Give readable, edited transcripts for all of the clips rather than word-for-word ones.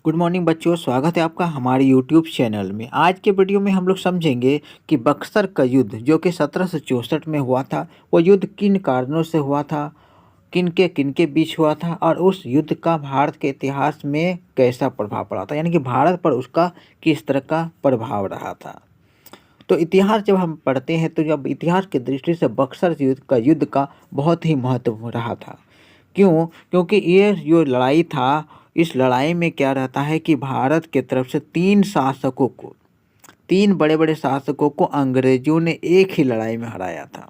Good morning बच्चों, स्वागत है आपका हमारे यूट्यूब चैनल में। आज के वीडियो में हम लोग समझेंगे कि बक्सर का युद्ध जो कि 1764 में हुआ था, वो युद्ध किन कारणों से हुआ था, किन के बीच हुआ था और उस युद्ध का भारत के इतिहास में कैसा प्रभाव पड़ा था, यानी कि भारत पर उसका किस तरह का प्रभाव रहा था। तो इतिहास जब हम पढ़ते हैं तो जब इतिहास की दृष्टि से बक्सर युद्ध का बहुत ही महत्व रहा था। क्यों? क्योंकि ये जो लड़ाई था, इस लड़ाई में क्या रहता है कि भारत के तरफ से तीन बड़े बड़े शासकों को अंग्रेजों ने एक ही लड़ाई में हराया था।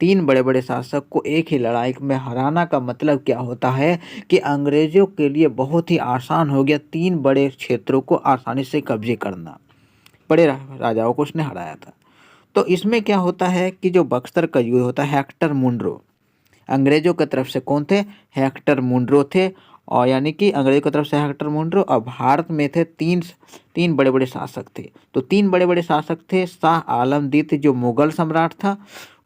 तीन बड़े बड़े शासक को एक ही लड़ाई में हराना का मतलब क्या होता है कि अंग्रेजों के लिए बहुत ही आसान हो गया तीन बड़े क्षेत्रों को आसानी से कब्जे करना। बड़े राजाओं को उसने हराया था। तो इसमें क्या होता है कि जो बक्सर का युद्ध होता है, हेक्टर मुनरो अंग्रेजों की तरफ से कौन थे? हेक्टर मुनरो थे। और यानी कि अंग्रेजों की तरफ से हेक्टर मुनरो और भारत में थे तीन तीन बड़े बड़े शासक थे। तो तीन बड़े बड़े शासक थे, शाह आलम द्वितीय जो मुगल सम्राट था,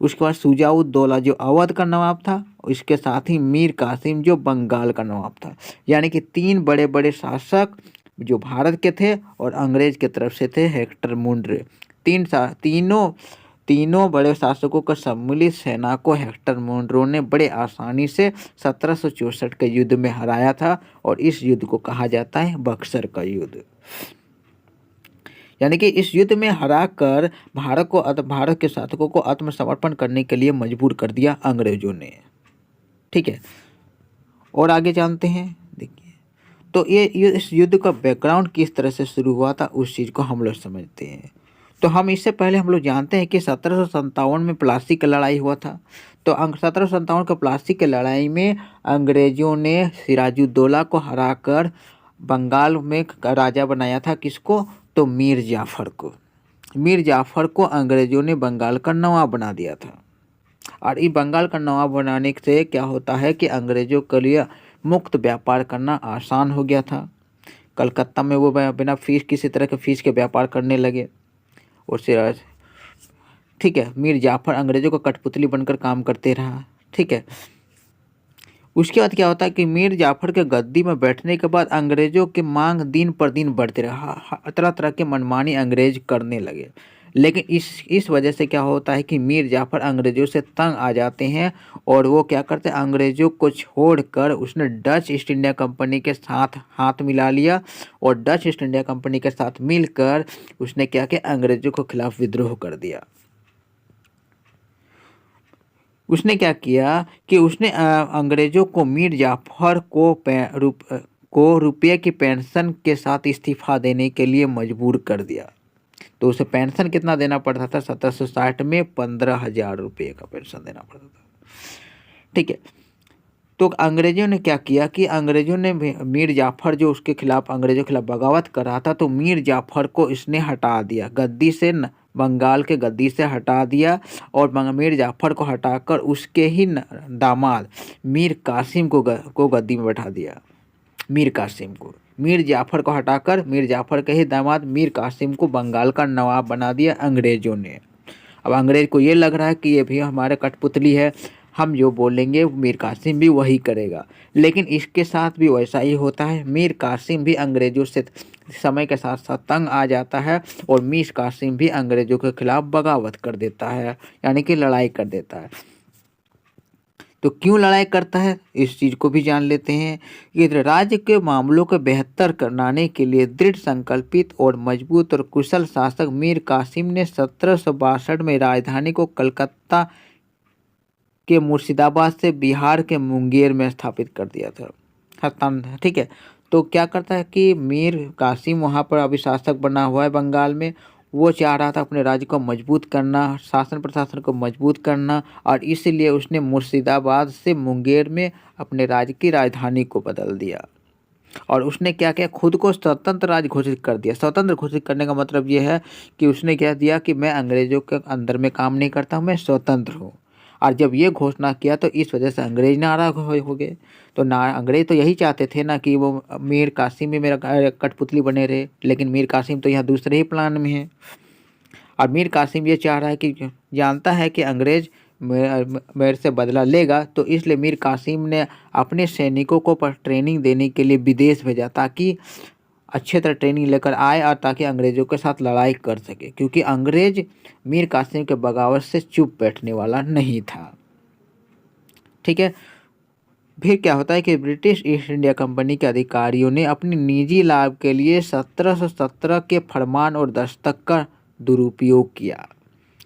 उसके बाद शुजा-उद-दौला जो अवध का नवाब था, इसके साथ ही मीर कासिम जो बंगाल का नवाब था। यानी कि तीन बड़े बड़े शासक जो भारत के थे और अंग्रेज की तरफ से थे हेक्टर मुनरो। तीनों बड़े शासकों का सम्मिलित सेना को हेक्टर मुनरो ने बड़े आसानी से 1764 के युद्ध में हराया था और इस युद्ध को कहा जाता है बक्सर का युद्ध। यानी कि इस युद्ध में हराकर भारत के शासकों को आत्मसमर्पण करने के लिए मजबूर कर दिया अंग्रेजों ने। ठीक है, और आगे जानते हैं। देखिए, तो ये इस युद्ध का बैकग्राउंड किस तरह से शुरू हुआ था उस चीज़ को हम लोग समझते हैं। तो हम इससे पहले हम लोग जानते हैं कि 1757 में प्लासी की लड़ाई हुआ था। तो 1757 के प्लासी की लड़ाई में अंग्रेजों ने सिराजुद्दौला को हराकर बंगाल में राजा बनाया था। किसको? तो मीर जाफ़र को अंग्रेजों ने बंगाल का नवाब बना दिया था। और इस बंगाल का नवाब बनाने से क्या होता है कि अंग्रेजों के लिए मुक्त व्यापार करना आसान हो गया था। कलकत्ता में वो बिना फीस, किसी तरह के फीस के व्यापार करने लगे। और सिराज, ठीक है, मीर जाफ़र अंग्रेजों का कठपुतली बनकर काम करते रहा। ठीक है, उसके बाद क्या होता है कि मीर जाफ़र के गद्दी में बैठने के बाद अंग्रेजों की मांग दिन पर दिन बढ़ते रहा। तरह तरह के मनमानी अंग्रेज करने लगे। लेकिन इस वजह से क्या होता है कि मीर जाफ़र अंग्रेजों से तंग आ जाते हैं और वो क्या करते हैं, अंग्रेजों को छोड़कर उसने डच ईस्ट इंडिया कंपनी के साथ हाथ मिला लिया। और डच ईस्ट इंडिया कंपनी के साथ मिलकर उसने क्या किया, अंग्रेजों के खिलाफ विद्रोह कर दिया। उसने क्या किया कि उसने अंग्रेजों को मीर जाफ़र को रुपये की पेंशन के साथ इस्तीफा देने के लिए मजबूर कर दिया। तो उसे पेंशन कितना देना पड़ता था? 1760 में 15,000 रुपये का पेंशन देना पड़ता था। ठीक है, तो अंग्रेजों ने क्या किया कि अंग्रेजों ने मीर जाफ़र जो उसके खिलाफ अंग्रेजों के खिलाफ बगावत कर रहा था, तो मीर जाफ़र को इसने हटा दिया गद्दी से, बंगाल के गद्दी से हटा दिया। और मीर जाफ़र को हटाकर उसके ही दामाद मीर कासिम को गद्दी में बैठा दिया। मीर जाफ़र को हटाकर मीर जाफ़र के ही दामाद मीर कासिम को बंगाल का नवाब बना दिया अंग्रेजों ने। अब अंग्रेज को ये लग रहा है कि ये भी हमारे कठपुतली है, हम जो बोलेंगे मीर कासिम भी वही करेगा। लेकिन इसके साथ भी वैसा ही होता है। मीर कासिम भी अंग्रेजों से समय के साथ साथ तंग आ जाता है और मीर कासिम भी अंग्रेजों के खिलाफ बगावत कर देता है, यानी कि लड़ाई कर देता है। तो क्यों लड़ाई करता है, इस चीज़ को भी जान लेते हैं। कि राज्य के मामलों को बेहतर बनाने के लिए दृढ़ संकल्पित और मजबूत और कुशल शासक मीर कासिम ने 1762 में राजधानी को कलकत्ता के मुर्शिदाबाद से बिहार के मुंगेर में स्थापित कर दिया था। ठीक है, तो क्या करता है कि मीर कासिम वहाँ पर अभी शासक बना हुआ है बंगाल में। वो चाह रहा था अपने राज्य को मजबूत करना, शासन प्रशासन को मजबूत करना, और इसलिए उसने मुर्शिदाबाद से मुंगेर में अपने राज्य की राजधानी को बदल दिया। और उसने क्या किया, खुद को स्वतंत्र राज्य घोषित कर दिया। स्वतंत्र घोषित करने का मतलब ये है कि उसने क्या दिया कि मैं अंग्रेजों के अंदर में काम नहीं करता हूँ, मैं स्वतंत्र हूँ। और जब ये घोषणा किया तो इस वजह से अंग्रेज नाराज हो गए। तो अंग्रेज तो यही चाहते थे ना कि वो मीर कासिम भी मेरा कठपुतली बने रहे, लेकिन मीर कासिम तो यहाँ दूसरे ही प्लान में है। और मीर कासिम ये चाह रहा है कि जानता है कि अंग्रेज मेरे से बदला लेगा, तो इसलिए मीर कासिम ने अपने सैनिकों को पर ट्रेनिंग देने के लिए विदेश भेजा, ताकि अच्छे तरह ट्रेनिंग लेकर आए और ताकि अंग्रेज़ों के साथ लड़ाई कर सके, क्योंकि अंग्रेज़ मीर कासिम के बगावत से चुप बैठने वाला नहीं था। ठीक है। फिर क्या होता है कि ब्रिटिश ईस्ट इंडिया कंपनी के अधिकारियों ने अपनी निजी लाभ के लिए 1717 के फरमान और दस्तक का दुरुपयोग किया।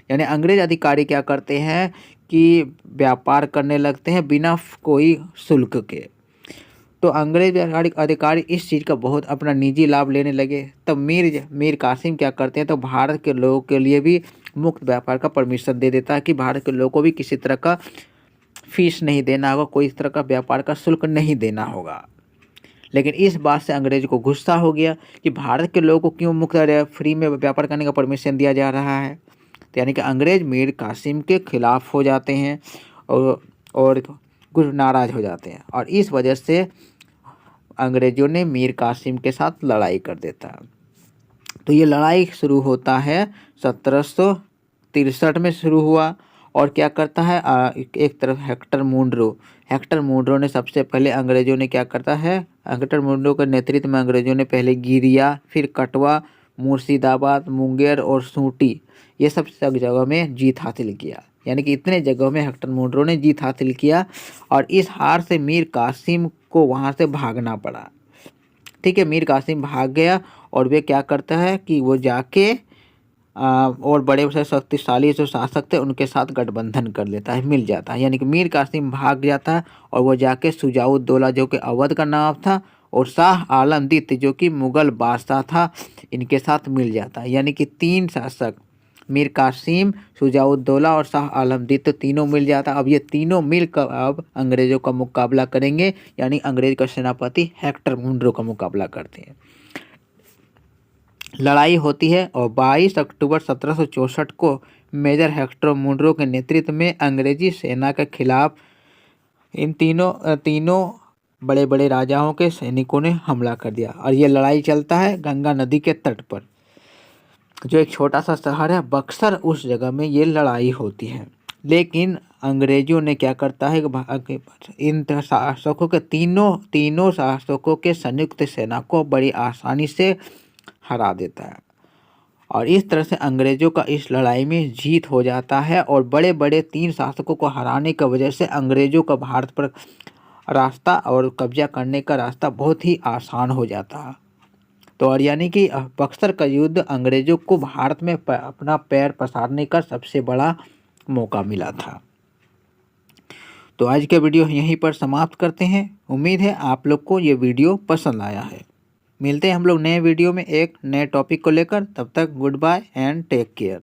यानी अंग्रेज अधिकारी क्या करते हैं कि व्यापार करने लगते हैं बिना कोई शुल्क के। तो अंग्रेज अधिकारी इस चीज़ का बहुत अपना निजी लाभ लेने लगे। तब मीर कासिम क्या करते हैं, तो भारत के लोगों के लिए भी मुक्त व्यापार का परमिशन दे देता है कि भारत के लोगों को भी किसी तरह का फीस नहीं देना होगा, कोई इस तरह का व्यापार का शुल्क नहीं देना होगा। लेकिन इस बात से अंग्रेज को गुस्सा हो गया कि भारत के लोगों को क्यों मुक्त फ्री में व्यापार करने का परमिशन दिया जा रहा है। तो यानी कि अंग्रेज मीर कासिम के खिलाफ हो जाते हैं और कुछ नाराज़ हो जाते हैं, और इस वजह से अंग्रेज़ों ने मीर कासिम के साथ लड़ाई कर देता है। तो ये लड़ाई शुरू होता है 1763 में शुरू हुआ। और क्या करता है, एक तरफ हेक्टर मुनरो ने सबसे पहले अंग्रेज़ों ने क्या करता है, हेक्टर मुनरो के नेतृत्व में अंग्रेज़ों ने पहले गिरिया, फिर कटवा, मुर्शिदाबाद, मुंगेर और सूटी, ये सब जगह में जीत हासिल किया। यानी कि इतने जगहों में हेक्टर मुनरो ने जीत हासिल किया, और इस हार से मीर कासिम को वहाँ से भागना पड़ा। ठीक है, मीर कासिम भाग गया, और वे क्या करता है कि वो जाके और बड़े से शक्तिशाली जो शासक थे उनके साथ गठबंधन कर लेता है, मिल जाता है। यानी कि मीर कासिम भाग जाता है और वो जाके शुजाउद्दौला जो कि अवध का नाम था, और शाह आलम द्वितीय जो कि मुगल बादशाह था, इनके साथ मिल जाता है। यानी कि तीन शासक मीर कासिम, शुजाउद्दौला और शाह आलम द्वितीय तीनों मिल जाता है। अब ये तीनों मिलकर अब अंग्रेज़ों का मुकाबला करेंगे, यानी अंग्रेज का सेनापति हेक्टर मुनरो का मुकाबला करते हैं। लड़ाई होती है, और 22 अक्टूबर 1764 को मेजर हेक्टर मुनरो के नेतृत्व में अंग्रेजी सेना के खिलाफ इन तीनों बड़े बड़े राजाओं के सैनिकों ने हमला कर दिया। और ये लड़ाई चलता है गंगा नदी के तट पर, जो एक छोटा सा शहर है बक्सर, उस जगह में ये लड़ाई होती है। लेकिन अंग्रेजों ने क्या करता है कि इन शासकों के तीनों शासकों के संयुक्त सेना को बड़ी आसानी से हरा देता है, और इस तरह से अंग्रेजों का इस लड़ाई में जीत हो जाता है। और बड़े बड़े तीन शासकों को हराने की वजह से अंग्रेजों का भारत पर रास्ता और कब्जा करने का रास्ता बहुत ही आसान हो जाता है। तो और यानी कि बक्सर का युद्ध अंग्रेजों को भारत में अपना पैर पसारने का सबसे बड़ा मौका मिला था। तो आज का वीडियो यहीं पर समाप्त करते हैं। उम्मीद है आप लोग को ये वीडियो पसंद आया है। मिलते हैं हम लोग नए वीडियो में एक नए टॉपिक को लेकर। तब तक goodbye and take care.